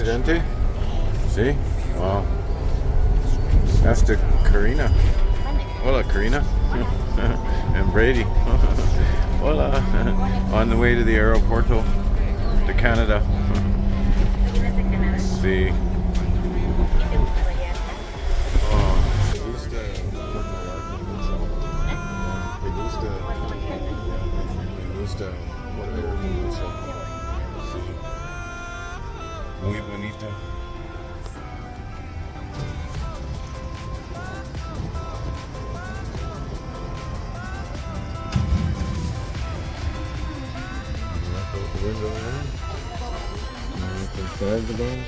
Presidente? See? Wow. That's to Karina. Hola, Karina. And Brady. Hola. On the way to the aeroporto to Canada. See? Muy bonito. Out the window there. Inside the dome.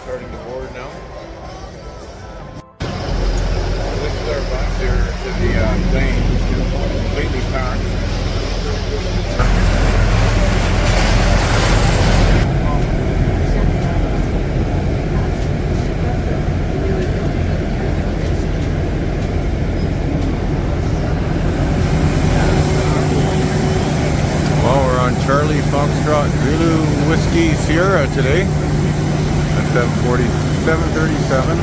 Starting to board now. This is our bus here to the plane. It's completely packed. Well, we're on Charlie Foxtrot Zulu Whiskey Sierra today. 737.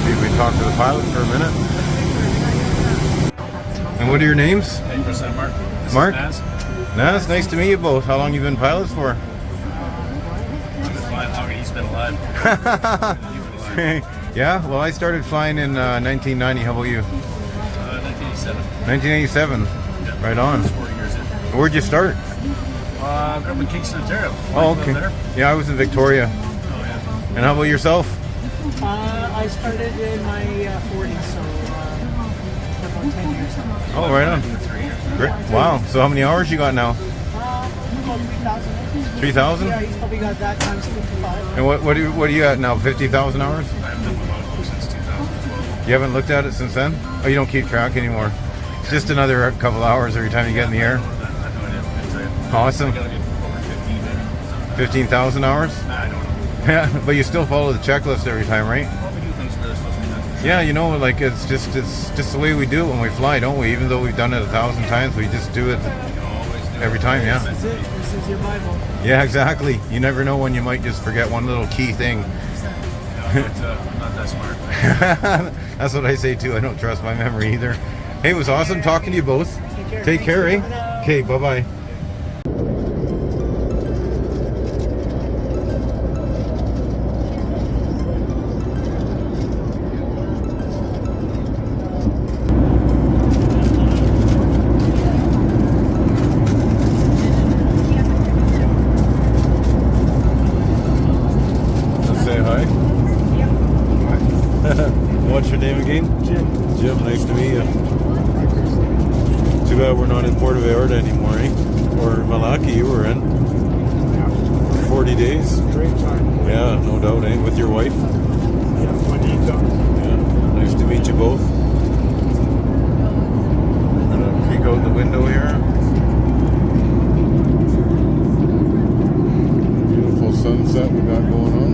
See if we talk to the pilot for a minute. And what are your names? Hey, Mark. Mark? Naz, nice to meet you both. How long you been pilots for? I've been flying longer. He's been alive. Yeah, well I started flying in 1990. How about you? 1987. 1987. Yeah. Right on. 4 years in. Where'd you start? I grew up in Kingston, Ontario. Oh, okay. Yeah, I was in Victoria. Oh, yeah. And how about yourself? I started in my 40s, so for about 10 years. Oh, right on. For 3 years. Great. Wow. So how many hours you got now? About 3,000. 3,000? Yeah, he's probably got that times 55. And what do you got now? 50,000 hours? I haven't done my logbook since 2012. You haven't looked at it since then? Oh, you don't keep track anymore. It's just another couple hours every time you get in the air. I have no idea. I can tell you. Awesome. I gotta get over 15 maybe. 15,000 hours? I don't know. Yeah, but you still follow the checklist every time, right? Well, we do things that are supposed to be done. Yeah, you know, like it's just the way we do it when we fly, don't we? Even though we've done it 1,000 times, we just do it every time, yeah. This is it. This is your Bible. Yeah, exactly. You never know when you might just forget one little key thing. No, I'm not that smart. That's what I say too. I don't trust my memory either. Hey, it was awesome talking to you both. Take care, eh? Okay, bye-bye. Say hi. What's your name again? Jim. Jim, nice to meet you. Too bad we're not in Puerto Vallarta anymore, eh? Or Malaki you were in. 40 days. Great time. Yeah, no doubt, eh? With your wife. Yeah, Juanito. Yeah, nice to meet you both. I'm gonna peek out the window here. Beautiful sunset we got going on.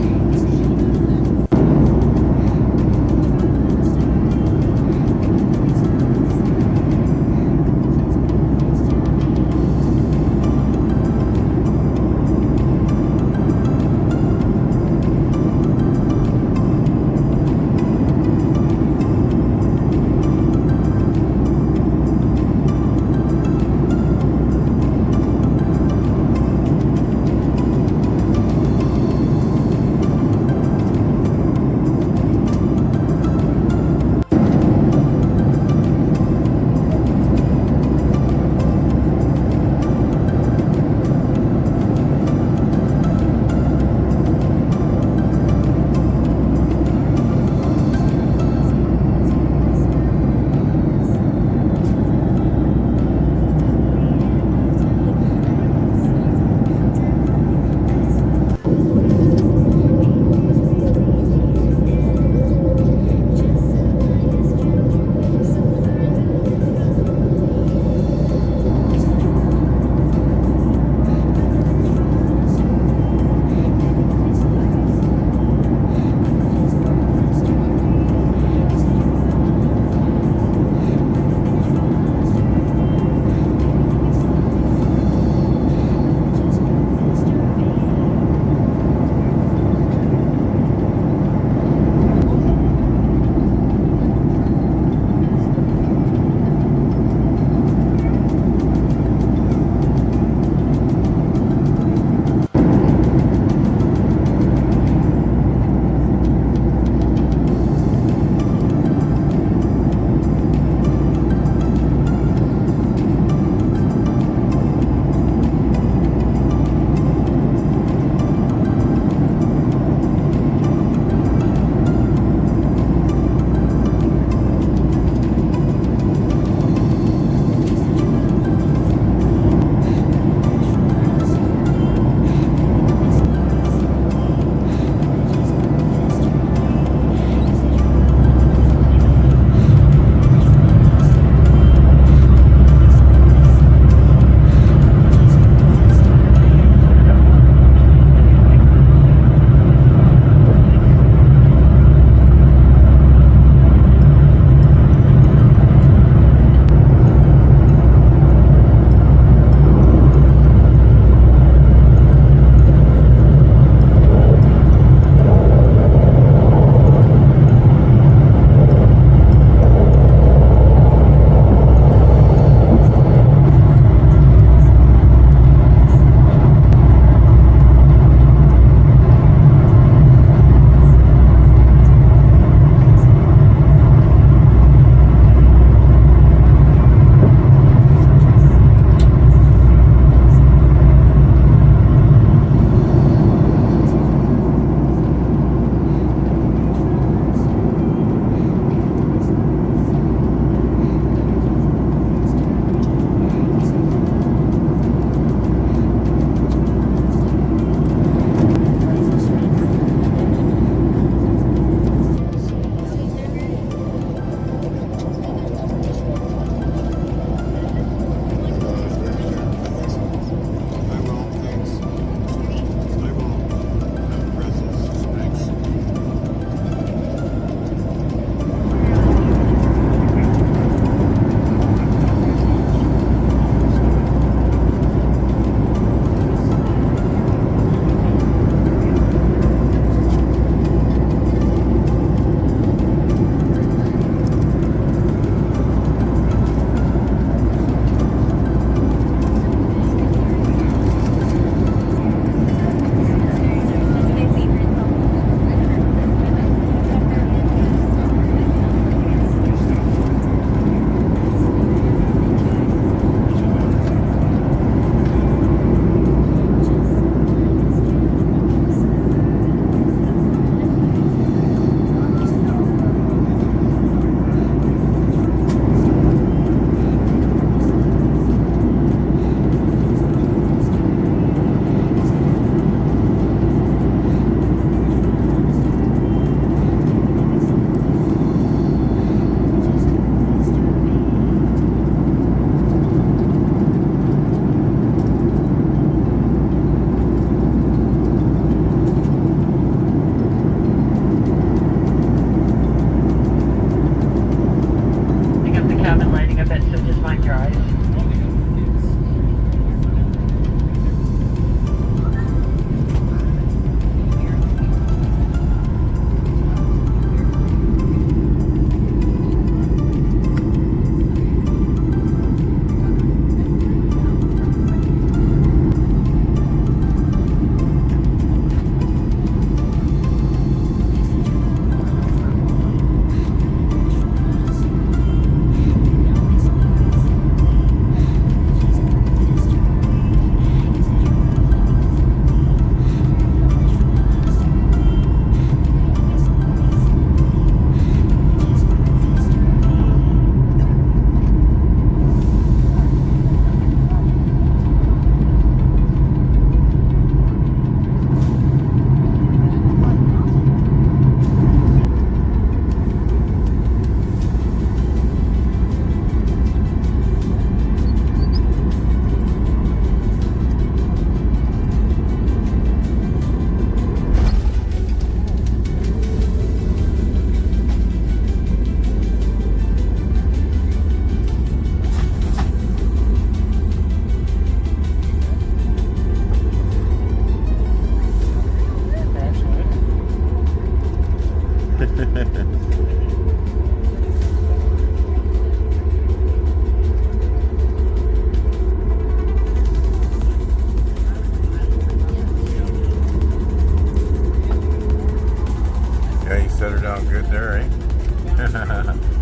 Sure, eh?